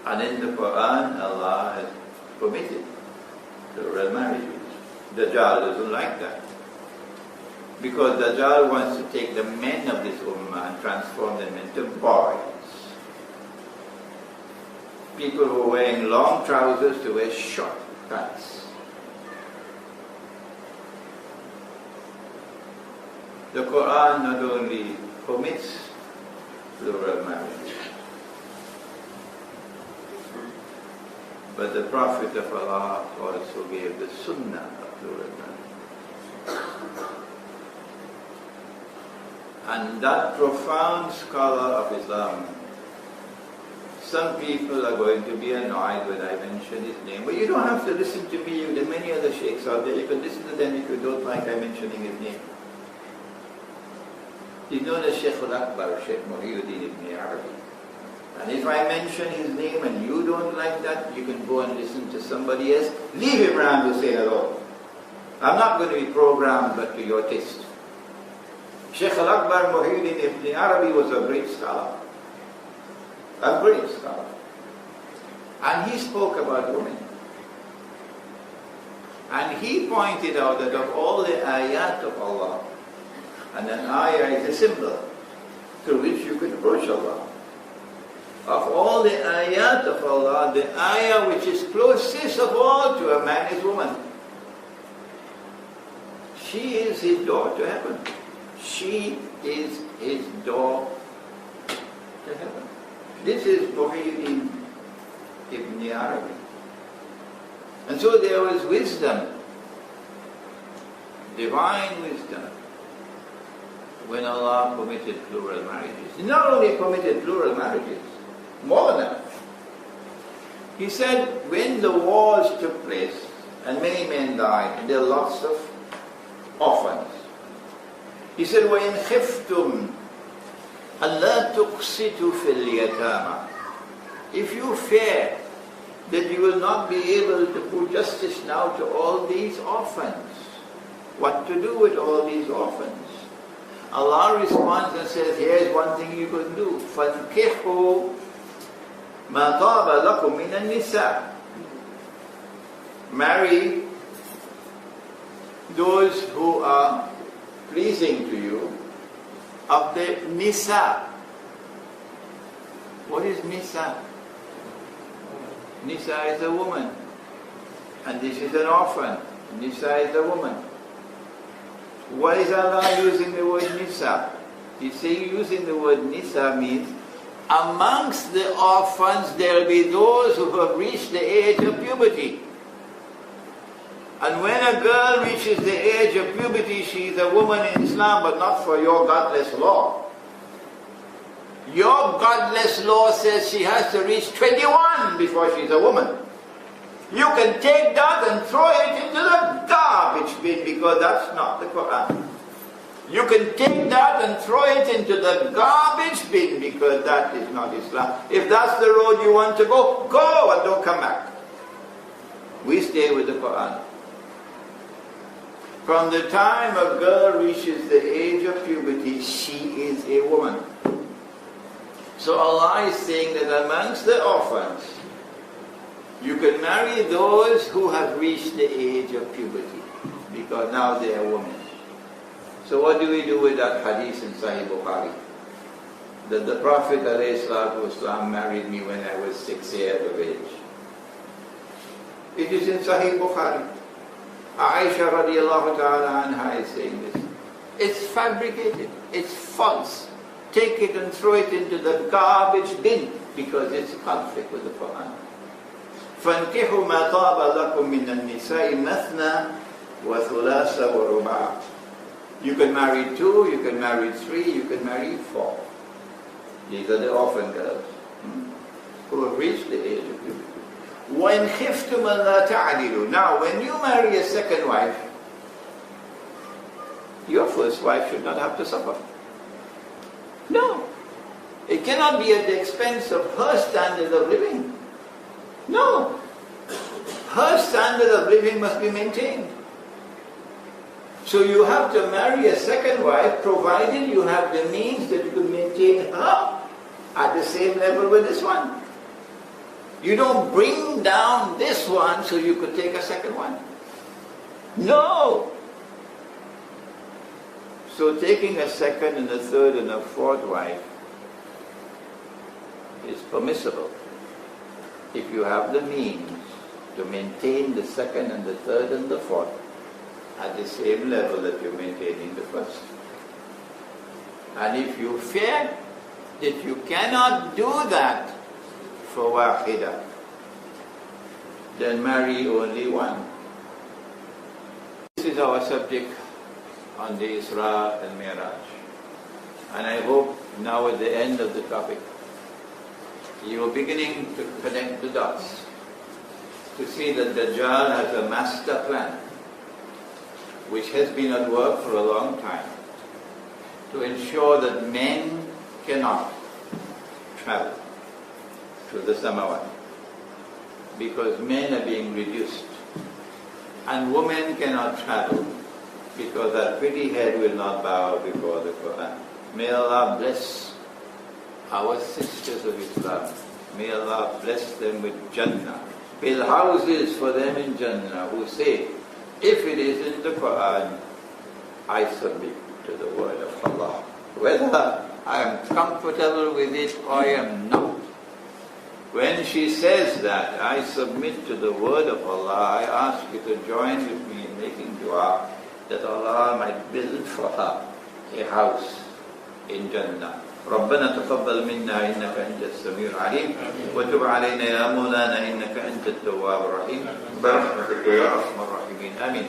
And in the Quran, Allah has permitted plural marriages. Dajjal doesn't like that. Because Dajjal wants to take the men of this ummah and transform them into boys. People who are wearing long trousers to wear short pants. The Quran not only permits plural marriage, but the Prophet of Allah also gave the sunnah of plural marriage. And that profound scholar of Islam, some people are going to be annoyed when I mention his name, but you don't have to listen to me. There are many other sheikhs out there. You can listen to them if you don't like I mentioning his name. He's known as Sheikh al-Akbar, Sheikh Muhyiddin ibn Arabi. And if I mention his name and you don't like that, you can go and listen to somebody else. Leave him around to say hello. I'm not going to be programmed but to your taste. Sheikh al-Akbar Muhyiddin ibn Arabi was a great scholar. A great scholar. And he spoke about women. And he pointed out that of all the ayat of Allah, and an ayah is a symbol. through which you can approach Allah. Of all the ayat of Allah, the ayah which is closest of all to a man is woman. She is his door to heaven. She is his door to heaven. This is Muhyiddin Ibn Arabi. And so there was wisdom, divine wisdom, when Allah permitted plural marriages. He not only permitted plural marriages, more than that. He said when the wars took place and many men died and there were lots of orphans, he said, وَإِنْ خِفْتُمْ أَلَّا تُقْسِطُوا فِي الْيَتَامَى. If you fear that you will not be able to put justice now to all these orphans, what to do with all these orphans? Allah responds and says, here's one thing you can do. فَانْكِحُوا مَا طَابَ لَكُم مِّنَ النِّسَاءِ. Marry those who are pleasing to you of the nisa. What is nisa? Nisa is a woman, and this is an orphan. Nisa is a woman. Why is Allah using the word nisa? He's saying using the word nisa means amongst the orphans there will be those who have reached the age of puberty. And when a girl reaches the age of puberty, she is a woman in Islam, but not for your godless law. Your godless law says she has to reach 21 before she's a woman. You can take that and throw it into the garbage bin because that's not the Quran. You can take that and throw it into the garbage bin because that is not Islam. If that's the road you want to go, go and don't come back. We stay with the Quran. From the time a girl reaches the age of puberty, she is a woman. So Allah is saying that amongst the orphans, you can marry those who have reached the age of puberty, because now they are women. So what do we do with that hadith in Sahih Bukhari? That the Prophet ﷺ married me when I was 6 years of age. It is in Sahih Bukhari. Aisha radiallahu ta'ala anha is saying this. It's fabricated, it's false. Take it and throw it into the garbage bin because it's a conflict with the Quran. فَانْكِحُوا مَا طَابَ لَكُم مِّنَ النِّسَاءِ مَثْنَى وَثُلَاثَ وَرُبَاعَ. You can marry 2, you can marry 3, you can marry 4. These are the orphan girls who have reached the age of puberty. وَإِنْ خِفْتُمْ أَلَّا تَعْدِلُوا. Now, when you marry a second wife, your first wife should not have to suffer. No. It cannot be at the expense of her standard of living. No. Her standard of living must be maintained. So you have to marry a second wife provided you have the means that you can maintain her at the same level with this one. You don't bring down this one so you could take a second one. No. So taking a second and a third and a fourth wife is permissible if you have the means to maintain the second and the third and the fourth at the same level that you're maintaining the first. And if you fear that you cannot do that for wahida, then marry only one. This is our subject on the Isra and Miraj. And I hope now at the end of the topic, you are beginning to connect the dots to see that Dajjal has a master plan which has been at work for a long time to ensure that men cannot travel to the Samawat because men are being reduced, and women cannot travel because that pretty head will not bow before the Quran. May Allah bless our sisters of Islam. May Allah bless them with Jannah. Build houses for them in Jannah who say, if it is in the Quran, I submit to the word of Allah. Whether I am comfortable with it or I am not. When she says that, I submit to the word of Allah. I ask you to join with me in making dua that Allah might build for her a house in Jannah. ربنا تقبل منا إنك أنت السميع العليم وتب علينا يا مولانا إنك أنت التواب الرحيم برحمتك يا أرحم الراحمين آمين.